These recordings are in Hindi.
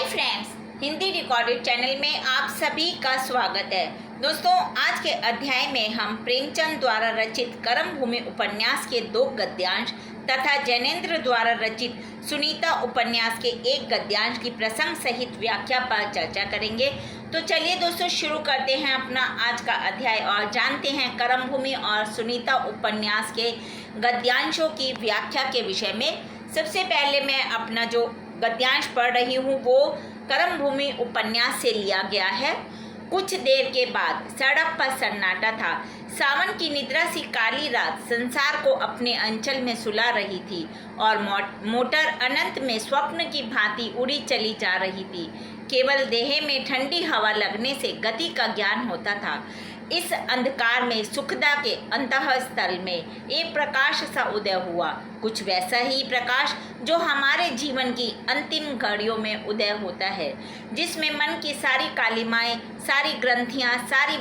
फ्रेंड्स, हिंदी रिकॉर्डेड चैनल में आप सभी का स्वागत है। दोस्तों, आज के अध्याय में हम प्रेमचंद द्वारा रचित करम भूमि उपन्यास के 2 गद्यांश तथा जैनेन्द्र द्वारा रचित सुनीता उपन्यास के 1 गद्यांश की प्रसंग सहित व्याख्या पर चर्चा करेंगे। तो चलिए दोस्तों, शुरू करते हैं अपना आज का अध्याय और जानते हैं करम भूमि और सुनीता उपन्यास के गद्यांशों की व्याख्या के विषय में। सबसे पहले मैं अपना जो गद्यांश पढ़ रही हूँ वो करम भूमि उपन्यास से लिया गया है। कुछ देर के बाद सड़क पर सन्नाटा था। सावन की निद्रा सी काली रात संसार को अपने अंचल में सुला रही थी और मोटर अनंत में स्वप्न की भांति उड़ी चली जा रही थी। केवल देह में ठंडी हवा लगने से गति का ज्ञान होता था। इस अंधकार में सुखदा के अंतःस्थल में एक प्रकाश सा उदय हुआ, कुछ वैसा ही प्रकाश जो हमारे जीवन की अंतिम घड़ियों में उदय होता है, जिसमें मन की सारी कालिमाएं, सारी ग्रंथियां, सारी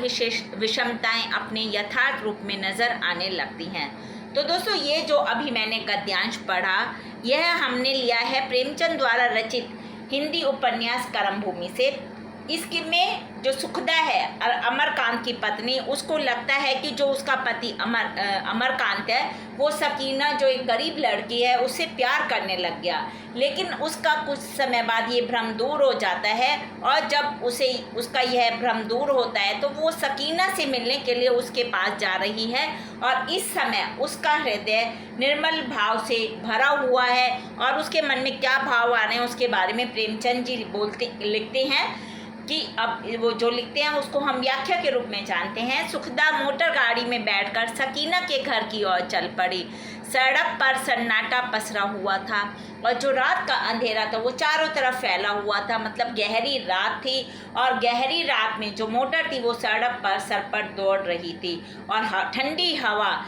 विषमताएं अपने यथार्थ रूप में नजर आने लगती हैं। तो दोस्तों, ये जो अभी मैंने गद्यांश पढ़ा, यह हमने लिया है प्रेमचंद द्वारा रचित हिंदी उपन्यास करम भूमि से। इसके में जो सुखदा है और अमरकांत की पत्नी, उसको लगता है कि जो उसका पति अमरकांत है वो सकीना जो एक गरीब लड़की है उससे प्यार करने लग गया। लेकिन उसका कुछ समय बाद ये भ्रम दूर हो जाता है और जब उसका यह भ्रम दूर होता है तो वो सकीना से मिलने के लिए उसके पास जा रही है और इस समय उसका हृदय निर्मल भाव से भरा हुआ है। और उसके मन में क्या भाव आ रहे हैं उसके बारे में प्रेमचंद जी लिखते हैं कि अब वो जो लिखते हैं उसको हम व्याख्या के रूप में जानते हैं। सुखदा मोटर गाड़ी में बैठकर सकीना के घर की ओर चल पड़ी। सड़क पर सन्नाटा पसरा हुआ था और जो रात का अंधेरा था वो चारों तरफ फैला हुआ था, मतलब गहरी रात थी। और गहरी रात में जो मोटर थी वो सड़क पर सरपट दौड़ रही थी और ठंडी हवा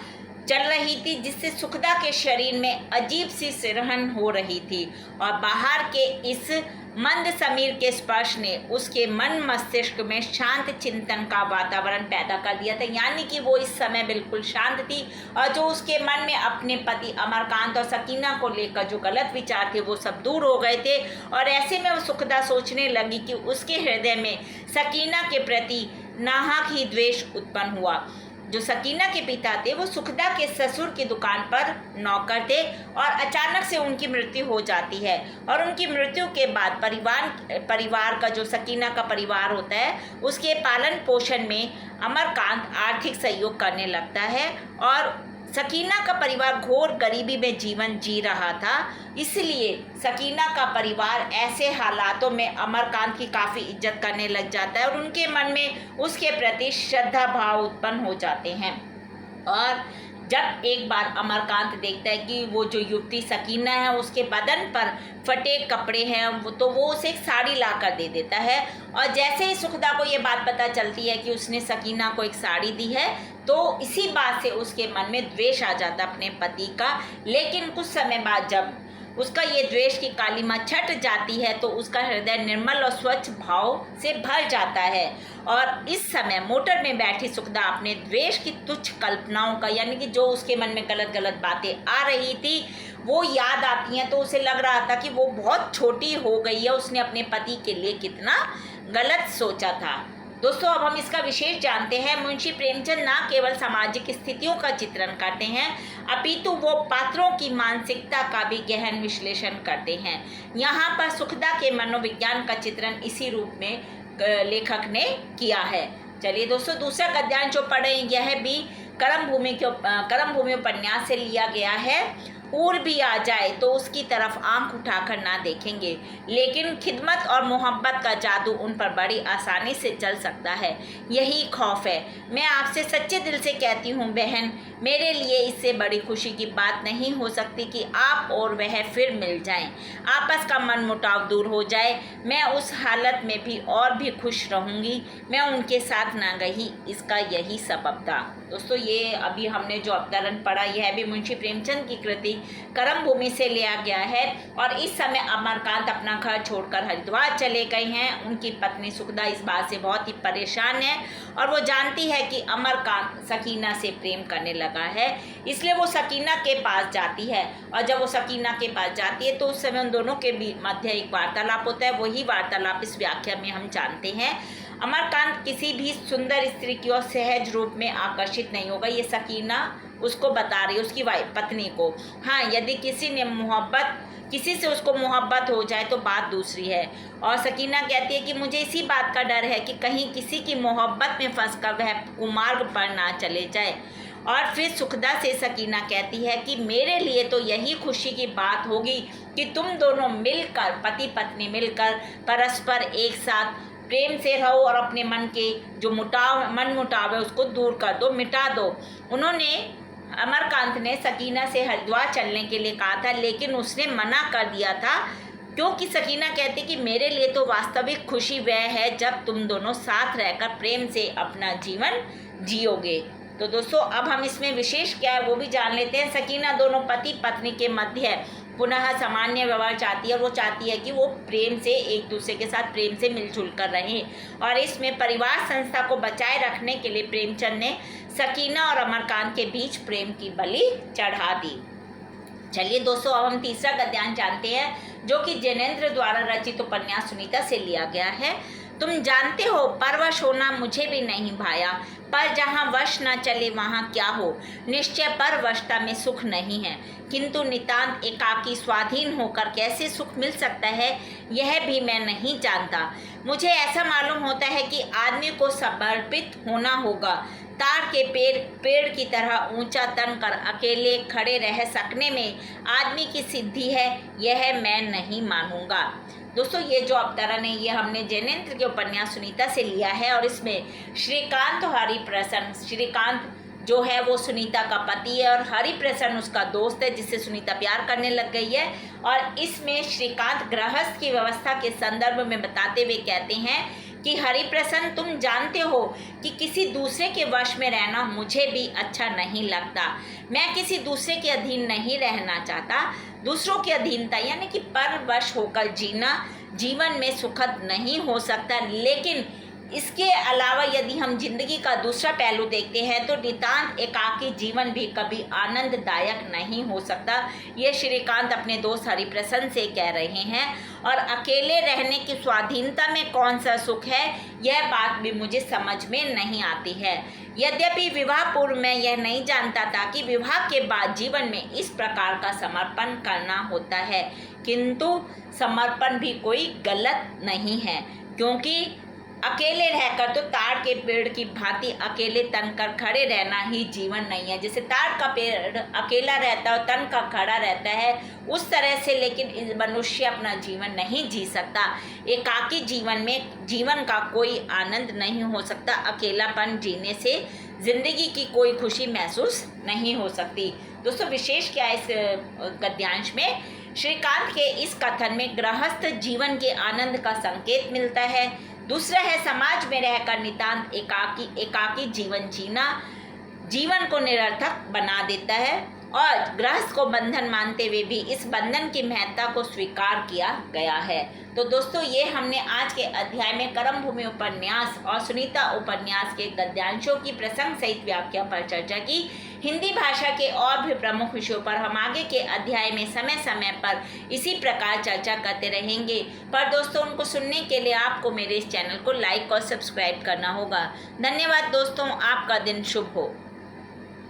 चल रही थी, जिससे सुखदा के शरीर में अजीब सी सिरहन हो रही थी। और बाहर के इस मंद समीर के स्पर्श ने उसके मन मस्तिष्क में शांत चिंतन का वातावरण पैदा कर दिया था। यानी कि वो इस समय बिल्कुल शांत थी और जो उसके मन में अपने पति अमरकांत और सकीना को लेकर जो गलत विचार थे वो सब दूर हो गए थे। और ऐसे में वो सुखदा सोचने लगी कि उसके हृदय में सकीना के प्रति नाहक ही द्वेष उत्पन्न हुआ। जो सकीना के पिता थे वो सुखदा के ससुर की दुकान पर नौकर थे और अचानक से उनकी मृत्यु हो जाती है। और उनकी मृत्यु के बाद परिवार का जो सकीना का परिवार होता है उसके पालन पोषण में अमरकांत आर्थिक सहयोग करने लगता है। और सकीना का परिवार घोर गरीबी में जीवन जी रहा था, इसलिए सकीना का परिवार ऐसे हालातों में अमरकांत की काफ़ी इज्जत करने लग जाता है और उनके मन में उसके प्रति श्रद्धा भाव उत्पन्न हो जाते हैं। और जब एक बार अमरकांत देखता है कि वो जो युवती सकीना है उसके बदन पर फटे कपड़े हैं तो वो उसे एक साड़ी ला कर दे देता है। और जैसे ही सुखदा को ये बात पता चलती है कि उसने सकीना को एक साड़ी दी है तो इसी बात से उसके मन में द्वेष आ जाता अपने पति का। लेकिन कुछ समय बाद जब उसका ये द्वेष की कालिमा छट जाती है तो उसका हृदय निर्मल और स्वच्छ भाव से भर जाता है। और इस समय मोटर में बैठी सुखदा अपने द्वेष की तुच्छ कल्पनाओं का, यानी कि जो उसके मन में गलत गलत बातें आ रही थी वो याद आती हैं। तो उसे लग रहा था कि वो बहुत छोटी हो गई है, उसने अपने पति के लिए कितना गलत सोचा था। दोस्तों, अब हम इसका विशेष जानते हैं। मुंशी प्रेमचंद न केवल सामाजिक स्थितियों का चित्रण करते हैं अपितु वो पात्रों की मानसिकता का भी गहन विश्लेषण करते हैं। यहाँ पर सुखदा के मनोविज्ञान का चित्रण इसी रूप में लेखक ने किया है। चलिए दोस्तों, दूसरा गद्यांश जो पढ़े यह भी करम भूमि उपन्यास से लिया गया है। ऊर भी आ जाए तो उसकी तरफ आंख उठाकर ना देखेंगे, लेकिन खिदमत और मोहब्बत का जादू उन पर बड़ी आसानी से चल सकता है, यही खौफ है। मैं आपसे सच्चे दिल से कहती हूँ बहन, मेरे लिए इससे बड़ी खुशी की बात नहीं हो सकती कि आप और वह फिर मिल जाएं, आपस का मन मुटाव दूर हो जाए। मैं उस हालत में भी और भी खुश रहूँगी। मैं उनके साथ ना गई, इसका यही सबब था। दोस्तों, ये अभी हमने जो अवतरण पढ़ा यह भी मुंशी प्रेमचंद की कृति कर्म भूमि से लिया गया है और इस समय अमरकांत अपना घर छोड़कर हरिद्वार चले गए हैं। उनकी पत्नी सुखदा इस बात से बहुत ही परेशान है और वो जानती है कि अमरकांत सकीना से प्रेम करने लगा है, इसलिए वो सकीना के पास जाती है। और जब वो सकीना के पास जाती है तो उस समय उन दोनों के मध्य एक वार्तालाप होता है। वही वार्तालाप इस व्याख्या में हम जानते हैं। अमरकांत किसी भी सुंदर स्त्री की ओर सहज रूप में आकर्षित नहीं होगा, ये सकीना उसको बता रही है, उसकी पत्नी को। हाँ, यदि किसी से उसको मोहब्बत हो जाए तो बात दूसरी है। और सकीना कहती है कि मुझे इसी बात का डर है कि कहीं किसी की मोहब्बत में फंसकर वह कुमार्ग पर ना चले जाए। और फिर सुखदा से सकीना कहती है कि मेरे लिए तो यही खुशी की बात होगी कि तुम दोनों मिलकर, पति पत्नी मिलकर परस्पर एक साथ प्रेम से रहो और अपने मन के जो मन मुटाव है उसको दूर कर दो, मिटा दो। अमरकांत ने सकीना से हरिद्वार चलने के लिए कहा था, लेकिन उसने मना कर दिया था क्योंकि सकीना कहती कि मेरे लिए तो वास्तविक खुशी वह है जब तुम दोनों साथ रहकर प्रेम से अपना जीवन जियोगे। तो दोस्तों, अब हम इसमें विशेष क्या है वो भी जान लेते हैं। सकीना दोनों पति पत्नी के मध्य पुनः सामान्य व्यवहार चाहती है और वो चाहती है कि वो प्रेम से एक दूसरे के साथ प्रेम से मिलजुल कर रहें। और इसमें परिवार संस्था को बचाए रखने के लिए प्रेमचंद ने सकीना और अमरकांत के बीच प्रेम की बलि चढ़ा दी। चलिए दोस्तों, अब हम तीसरा गद्यांश जानते हैं जो कि जैनेंद्र द्वारा रचित उपन्यास सुनीता से लिया गया है। तुम जानते हो, परवश होना मुझे भी नहीं भाया, पर जहाँ वश न चले वहाँ क्या हो। निश्चय परवशता में सुख नहीं है, किंतु नितांत एकाकी स्वाधीन होकर कैसे सुख मिल सकता है यह भी मैं नहीं जानता। मुझे ऐसा मालूम होता है कि आदमी को समर्पित होना होगा। तार के पेड़ की तरह ऊंचा तन कर अकेले खड़े रह सकने में आदमी की सिद्धि है, यह मैं नहीं मानूंगा। दोस्तों, ये जो अवतरण है ये हमने जैनेंद्र के उपन्यास सुनीता से लिया है और इसमें श्रीकांत और हरिप्रसन्न, श्रीकांत जो है वो सुनीता का पति है और हरिप्रसन्न उसका दोस्त है जिससे सुनीता प्यार करने लग गई है। और इसमें श्रीकांत गृहस्थ की व्यवस्था के संदर्भ में बताते हुए कहते हैं कि हरिप्रसन्न, तुम जानते हो कि किसी दूसरे के वश में रहना मुझे भी अच्छा नहीं लगता। मैं किसी दूसरे के अधीन नहीं रहना चाहता। दूसरों की अधीनता यानी कि परवश होकर जीना जीवन में सुखद नहीं हो सकता, लेकिन इसके अलावा यदि हम जिंदगी का दूसरा पहलू देखते हैं तो नितांत एकाकी जीवन भी कभी आनंददायक नहीं हो सकता। ये श्रीकांत अपने दोस्त हरिप्रसन्न से कह रहे हैं। और अकेले रहने की स्वाधीनता में कौन सा सुख है, यह बात भी मुझे समझ में नहीं आती है। यद्यपि विवाह पूर्व मैं यह नहीं जानता था कि विवाह के बाद जीवन में इस प्रकार का समर्पण करना होता है, किंतु समर्पण भी कोई गलत नहीं है, क्योंकि अकेले रहकर तो ताड़ के पेड़ की भांति अकेले तन कर खड़े रहना ही जीवन नहीं है। जैसे ताड़ का पेड़ अकेला रहता है और तन का खड़ा रहता है, उस तरह से लेकिन मनुष्य अपना जीवन नहीं जी सकता। एकाकी जीवन में जीवन का कोई आनंद नहीं हो सकता। अकेलापन जीने से जिंदगी की कोई खुशी महसूस नहीं हो सकती। दोस्तों, विशेष क्या है इस गद्यांश में, श्रीकांत के इस कथन में गृहस्थ जीवन के आनंद का संकेत मिलता है। दूसरा है समाज में रहकर नितांत एकाकी जीवन जीना जीवन को निरर्थक बना देता है और गृहस्थ को बंधन मानते हुए भी इस बंधन की महत्ता को स्वीकार किया गया है। तो दोस्तों, ये हमने आज के अध्याय में कर्म भूमि उपन्यास और सुनीता उपन्यास के गद्यांशों की प्रसंग सहित व्याख्या पर चर्चा की। हिंदी भाषा के और भी प्रमुख विषयों पर हम आगे के अध्याय में समय समय पर इसी प्रकार चर्चा करते रहेंगे। पर दोस्तों, उनको सुनने के लिए आपको मेरे इस चैनल को लाइक और सब्सक्राइब करना होगा। धन्यवाद दोस्तों, आपका दिन शुभ हो।